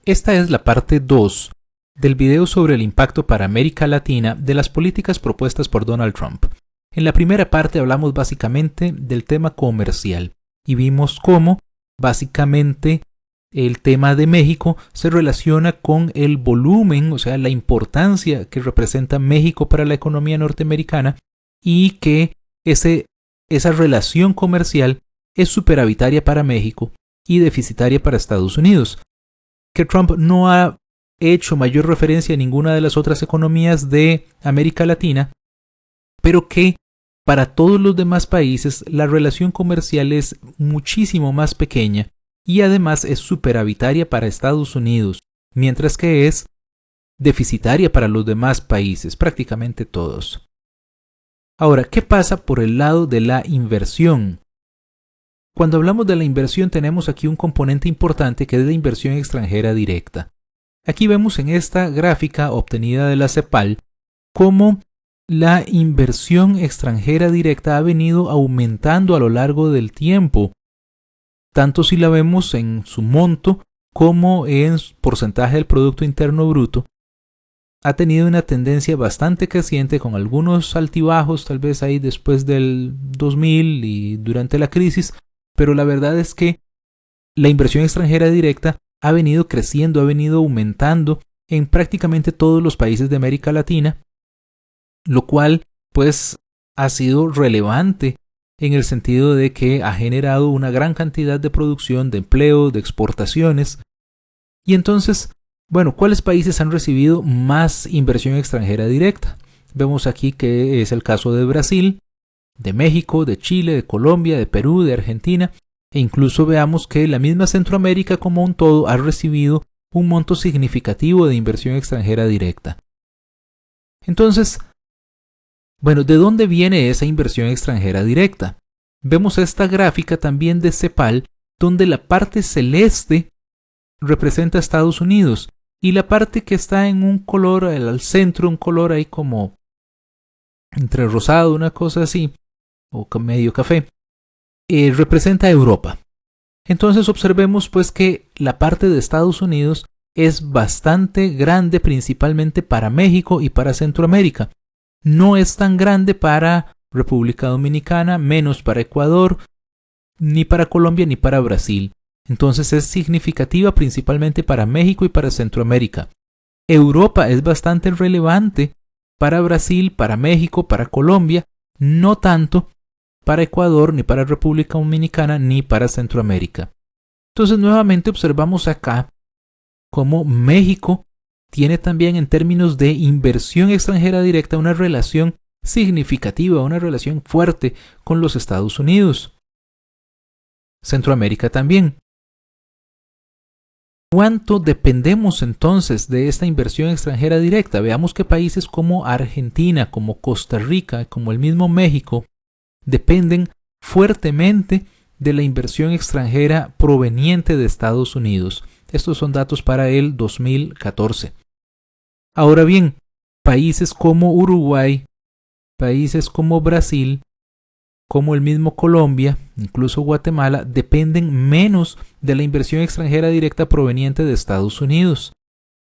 Esta es la parte 2 del video sobre el impacto para América Latina de las políticas propuestas por Donald Trump. En la primera parte hablamos básicamente del tema comercial y vimos cómo básicamente el tema de México se relaciona con el volumen, o sea, la importancia que representa México para la economía norteamericana y que esa relación comercial es superavitaria para México y deficitaria para Estados Unidos. Que Trump no ha hecho mayor referencia a ninguna de las otras economías de América Latina, pero que para todos los demás países la relación comercial es muchísimo más pequeña y además es superavitaria para Estados Unidos, mientras que es deficitaria para los demás países, prácticamente todos. Ahora, ¿qué pasa por el lado de la inversión? Cuando hablamos de la inversión tenemos aquí un componente importante que es la inversión extranjera directa. Aquí vemos en esta gráfica obtenida de la CEPAL cómo la inversión extranjera directa ha venido aumentando a lo largo del tiempo, tanto si la vemos en su monto como en porcentaje del Producto Interno Bruto. Ha tenido una tendencia bastante creciente con algunos altibajos, tal vez ahí después del 2000 y durante la crisis, pero la verdad es que la inversión extranjera directa ha venido creciendo, ha venido aumentando en prácticamente todos los países de América Latina, lo cual pues ha sido relevante en el sentido de que ha generado una gran cantidad de producción, de empleo, de exportaciones. Y entonces, bueno, ¿cuáles países han recibido más inversión extranjera directa? Vemos aquí que es el caso de Brasil, de México, de Chile, de Colombia, de Perú, de Argentina, e incluso veamos que la misma Centroamérica como un todo ha recibido un monto significativo de inversión extranjera directa. Entonces, bueno, ¿de dónde viene esa inversión extranjera directa? Vemos esta gráfica también de CEPAL, donde la parte celeste representa a Estados Unidos y la parte que está en un color al centro, un color ahí como entre rosado, una cosa así, o medio café, representa a Europa. Entonces observemos pues que la parte de Estados Unidos es bastante grande principalmente para México y para Centroamérica. No es tan grande para República Dominicana, menos para Ecuador, ni para Colombia ni para Brasil. Entonces es significativa principalmente para México y para Centroamérica. Europa es bastante relevante para Brasil, para México, para Colombia, no tanto para Ecuador, ni para República Dominicana, ni para Centroamérica. Entonces nuevamente observamos acá cómo México tiene también en términos de inversión extranjera directa una relación significativa, una relación fuerte con los Estados Unidos. Centroamérica también. ¿Cuánto dependemos entonces de esta inversión extranjera directa? Veamos que países como Argentina, como Costa Rica, como el mismo México, dependen fuertemente de la inversión extranjera proveniente de Estados Unidos. Estos son datos para el 2014. Ahora bien, países como Uruguay, países como Brasil, como el mismo Colombia, incluso Guatemala, dependen menos de la inversión extranjera directa proveniente de Estados Unidos.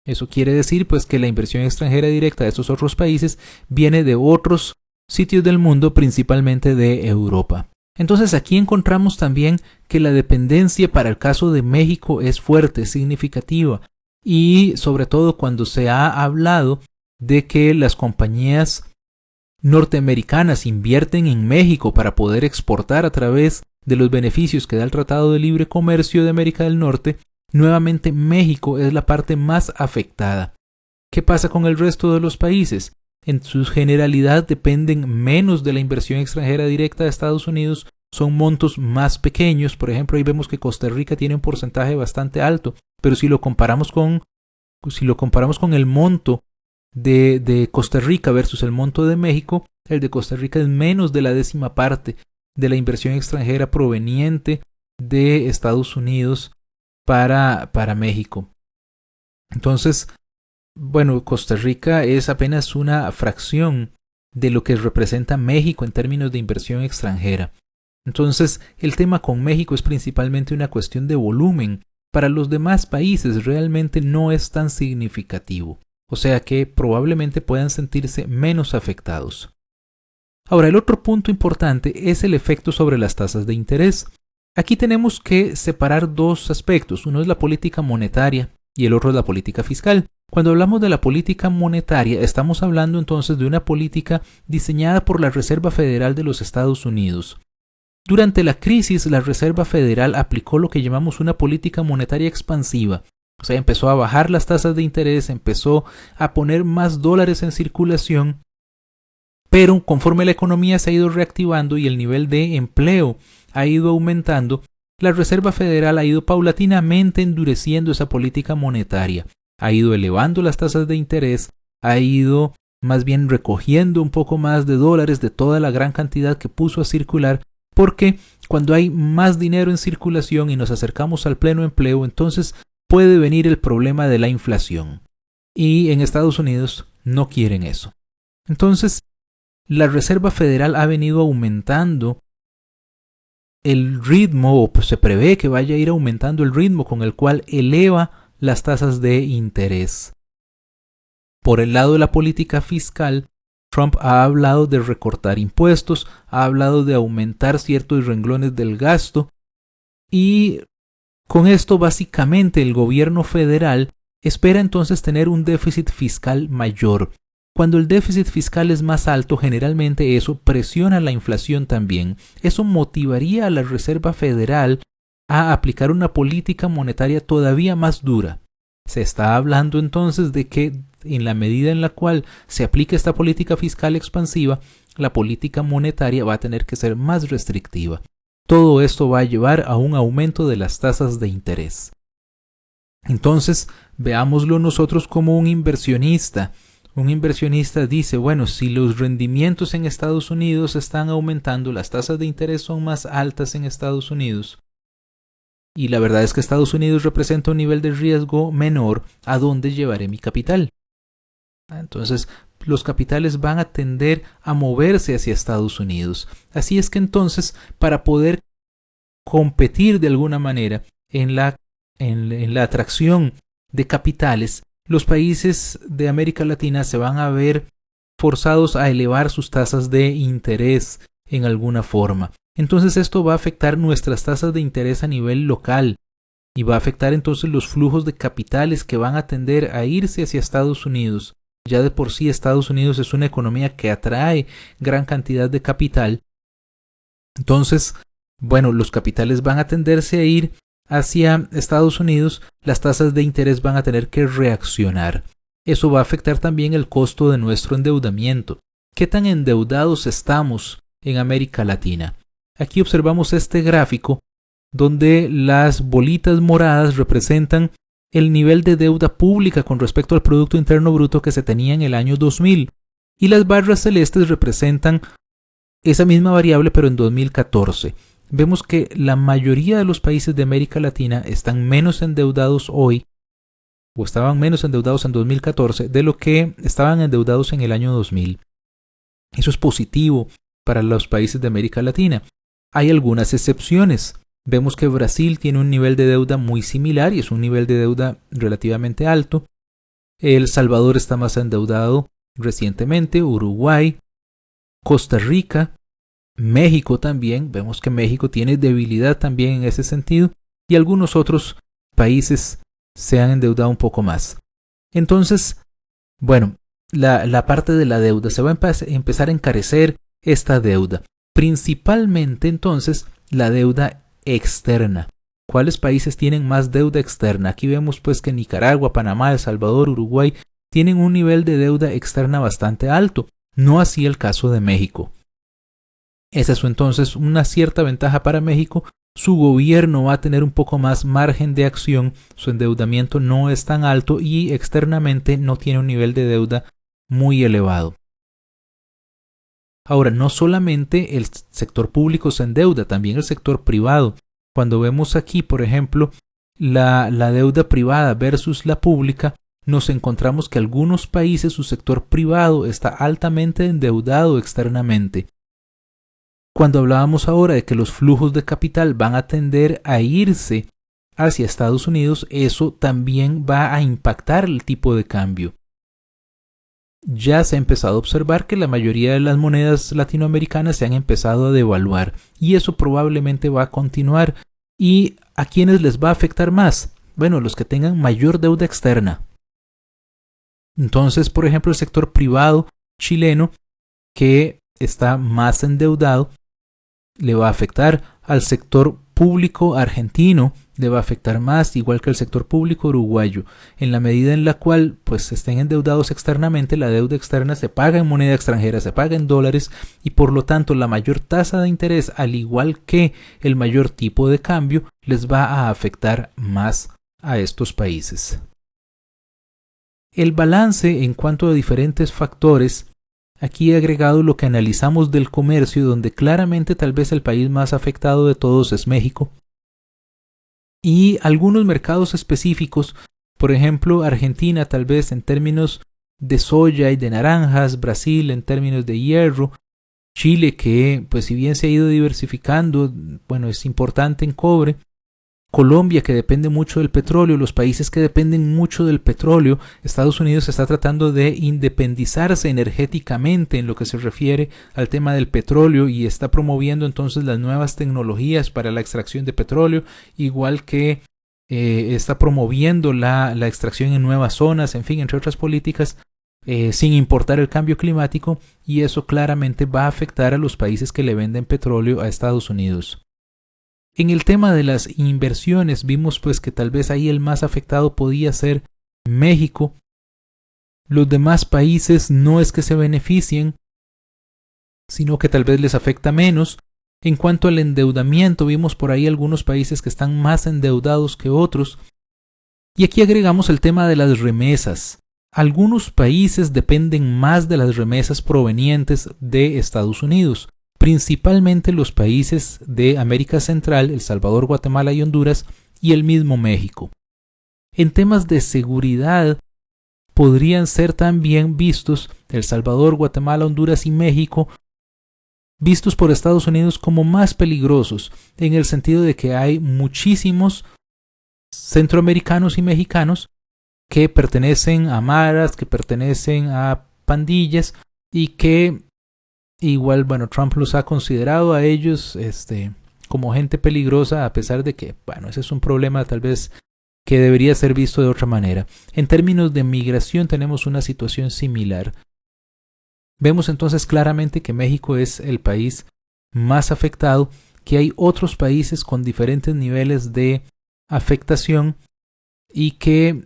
Eso quiere decir pues que la inversión extranjera directa de estos otros países viene de otros sitios del mundo, principalmente de Europa. Entonces aquí encontramos también que la dependencia para el caso de México es fuerte, significativa, y sobre todo cuando se ha hablado de que las compañías norteamericanas invierten en México para poder exportar a través de los beneficios que da el Tratado de Libre Comercio de América del Norte, nuevamente México es la parte más afectada. ¿Qué pasa con el resto de los países? En su generalidad dependen menos de la inversión extranjera directa de Estados Unidos, son montos más pequeños. Por ejemplo, ahí vemos que Costa Rica tiene un porcentaje bastante alto, pero si lo comparamos con el monto de Costa Rica versus el monto de México, el de Costa Rica es menos de la 10ª parte de la inversión extranjera proveniente de Estados Unidos para México. Entonces, bueno, Costa Rica es apenas una fracción de lo que representa México en términos de inversión extranjera. Entonces, el tema con México es principalmente una cuestión de volumen para los demás países realmente no es tan significativo, o sea que probablemente puedan sentirse menos afectados. Ahora, el otro punto importante es el efecto sobre las tasas de interés. Aquí tenemos que separar dos aspectos, uno es la política monetaria y el otro es la política fiscal. Cuando hablamos de la política monetaria, estamos hablando entonces de una política diseñada por la Reserva Federal de los Estados Unidos. Durante la crisis, la Reserva Federal aplicó lo que llamamos una política monetaria expansiva. O sea, empezó a bajar las tasas de interés, empezó a poner más dólares en circulación, pero conforme la economía se ha ido reactivando y el nivel de empleo ha ido aumentando, la Reserva Federal ha ido paulatinamente endureciendo esa política monetaria, ha ido elevando las tasas de interés, ha ido más bien recogiendo un poco más de dólares de toda la gran cantidad que puso a circular, porque cuando hay más dinero en circulación y nos acercamos al pleno empleo, entonces puede venir el problema de la inflación. Y en Estados Unidos no quieren eso. Entonces, la Reserva Federal ha venido aumentando el ritmo, o pues se prevé que vaya a ir aumentando el ritmo con el cual eleva las tasas de interés. Por el lado de la política fiscal, Trump ha hablado de recortar impuestos, ha hablado de aumentar ciertos renglones del gasto y con esto básicamente el gobierno federal espera entonces tener un déficit fiscal mayor. Cuando el déficit fiscal es más alto, generalmente eso presiona la inflación también. Eso motivaría a la Reserva Federal a aplicar una política monetaria todavía más dura. Se está hablando entonces de que en la medida en la cual se aplique esta política fiscal expansiva, la política monetaria va a tener que ser más restrictiva. Todo esto va a llevar a un aumento de las tasas de interés. Entonces, veámoslo nosotros como un inversionista. Un inversionista dice, bueno, si los rendimientos en Estados Unidos están aumentando, las tasas de interés son más altas en Estados Unidos, y la verdad es que Estados Unidos representa un nivel de riesgo menor, ¿a dónde llevaré mi capital? Entonces, los capitales van a tender a moverse hacia Estados Unidos. Así es que entonces, para poder competir de alguna manera en la atracción de capitales, los países de América Latina se van a ver forzados a elevar sus tasas de interés en alguna forma. Entonces esto va a afectar nuestras tasas de interés a nivel local y va a afectar entonces los flujos de capitales que van a tender a irse hacia Estados Unidos. Ya de por sí Estados Unidos es una economía que atrae gran cantidad de capital. Entonces, bueno, los capitales van a tenderse a ir hacia Estados Unidos, las tasas de interés van a tener que reaccionar. Eso va a afectar también el costo de nuestro endeudamiento. ¿Qué tan endeudados estamos en América Latina? Aquí observamos este gráfico donde las bolitas moradas representan el nivel de deuda pública con respecto al Producto Interno Bruto que se tenía en el año 2000 y las barras celestes representan esa misma variable pero en 2014. Vemos que la mayoría de los países de América Latina están menos endeudados hoy, o estaban menos endeudados en 2014 de lo que estaban endeudados en el año 2000. Eso es positivo para los países de América Latina. Hay algunas excepciones. Vemos que Brasil tiene un nivel de deuda muy similar y es un nivel de deuda relativamente alto. El Salvador está más endeudado recientemente, Uruguay, Costa Rica, México también, vemos que México tiene debilidad también en ese sentido y algunos otros países se han endeudado un poco más. Entonces, bueno, la parte de la deuda se va a empezar a encarecer esta deuda, principalmente entonces la deuda externa. ¿Cuáles países tienen más deuda externa? Aquí vemos pues que Nicaragua, Panamá, El Salvador, Uruguay tienen un nivel de deuda externa bastante alto, no así el caso de México. Esa es entonces una cierta ventaja para México. Su gobierno va a tener un poco más margen de acción, su endeudamiento no es tan alto y externamente no tiene un nivel de deuda muy elevado. Ahora, no solamente el sector público se endeuda, también el sector privado. Cuando vemos aquí, por ejemplo, la deuda privada versus la pública, nos encontramos que algunos países su sector privado está altamente endeudado externamente. Cuando hablábamos ahora de que los flujos de capital van a tender a irse hacia Estados Unidos, eso también va a impactar el tipo de cambio. Ya se ha empezado a observar que la mayoría de las monedas latinoamericanas se han empezado a devaluar y eso probablemente va a continuar. ¿Y a quiénes les va a afectar más? Bueno, los que tengan mayor deuda externa. Entonces, por ejemplo, el sector privado chileno que está más endeudado le va a afectar. Al sector público argentino le va a afectar más, igual que al sector público uruguayo. En la medida en la cual pues estén endeudados externamente, la deuda externa se paga en moneda extranjera, se paga en dólares y por lo tanto la mayor tasa de interés, al igual que el mayor tipo de cambio, les va a afectar más a estos países. El balance en cuanto a diferentes factores. Aquí he agregado lo que analizamos del comercio, donde claramente tal vez el país más afectado de todos es México. Y algunos mercados específicos, por ejemplo Argentina tal vez en términos de soya y de naranjas, Brasil en términos de hierro, Chile que pues si bien se ha ido diversificando, bueno es importante en cobre, Colombia que depende mucho del petróleo, los países que dependen mucho del petróleo. Estados Unidos está tratando de independizarse energéticamente en lo que se refiere al tema del petróleo y está promoviendo entonces las nuevas tecnologías para la extracción de petróleo, igual que está promoviendo la extracción en nuevas zonas, en fin, entre otras políticas, sin importar el cambio climático, y eso claramente va a afectar a los países que le venden petróleo a Estados Unidos. En el tema de las inversiones vimos pues que tal vez ahí el más afectado podía ser México. Los demás países no es que se beneficien, sino que tal vez les afecta menos. En cuanto al endeudamiento, vimos por ahí algunos países que están más endeudados que otros. Y aquí agregamos el tema de las remesas. Algunos países dependen más de las remesas provenientes de Estados Unidos. Principalmente los países de América Central, El Salvador, Guatemala y Honduras, y el mismo México. En temas de seguridad, podrían ser también vistos El Salvador, Guatemala, Honduras y México, vistos por Estados Unidos como más peligrosos, en el sentido de que hay muchísimos centroamericanos y mexicanos que pertenecen a maras, que pertenecen a pandillas y que igual, bueno, Trump los ha considerado a ellos como gente peligrosa, a pesar de que, bueno, ese es un problema tal vez que debería ser visto de otra manera. En términos de migración tenemos una situación similar. Vemos entonces claramente que México es el país más afectado, que hay otros países con diferentes niveles de afectación y que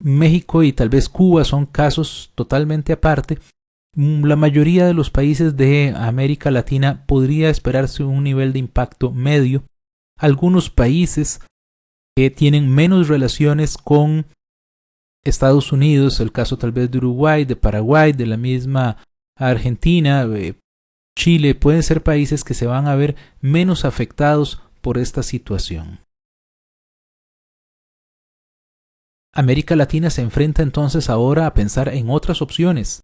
México y tal vez Cuba son casos totalmente aparte. La mayoría de los países de América Latina podría esperarse un nivel de impacto medio. Algunos países que tienen menos relaciones con Estados Unidos, el caso tal vez de Uruguay, de Paraguay, de la misma Argentina, Chile, pueden ser países que se van a ver menos afectados por esta situación. América Latina se enfrenta entonces ahora a pensar en otras opciones.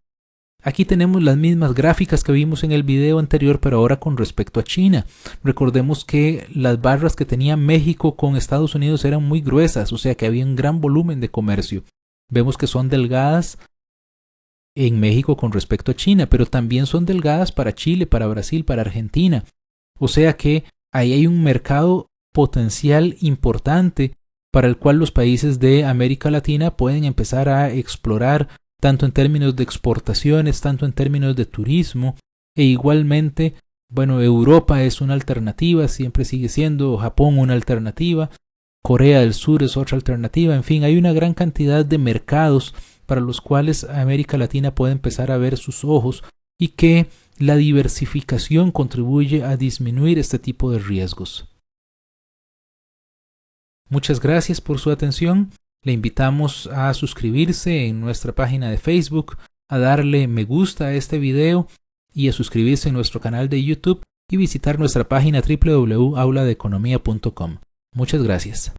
Aquí tenemos las mismas gráficas que vimos en el video anterior, pero ahora con respecto a China. Recordemos que las barras que tenía México con Estados Unidos eran muy gruesas, o sea que había un gran volumen de comercio. Vemos que son delgadas en México con respecto a China, pero también son delgadas para Chile, para Brasil, para Argentina. O sea que ahí hay un mercado potencial importante para el cual los países de América Latina pueden empezar a explorar, tanto en términos de exportaciones, tanto en términos de turismo, e igualmente, bueno, Europa es una alternativa, siempre sigue siendo Japón una alternativa, Corea del Sur es otra alternativa, en fin, hay una gran cantidad de mercados para los cuales América Latina puede empezar a ver sus ojos y que la diversificación contribuye a disminuir este tipo de riesgos. Muchas gracias por su atención. Le invitamos a suscribirse en nuestra página de Facebook, a darle me gusta a este video y a suscribirse en nuestro canal de YouTube y visitar nuestra página www.auladeeconomia.com. Muchas gracias.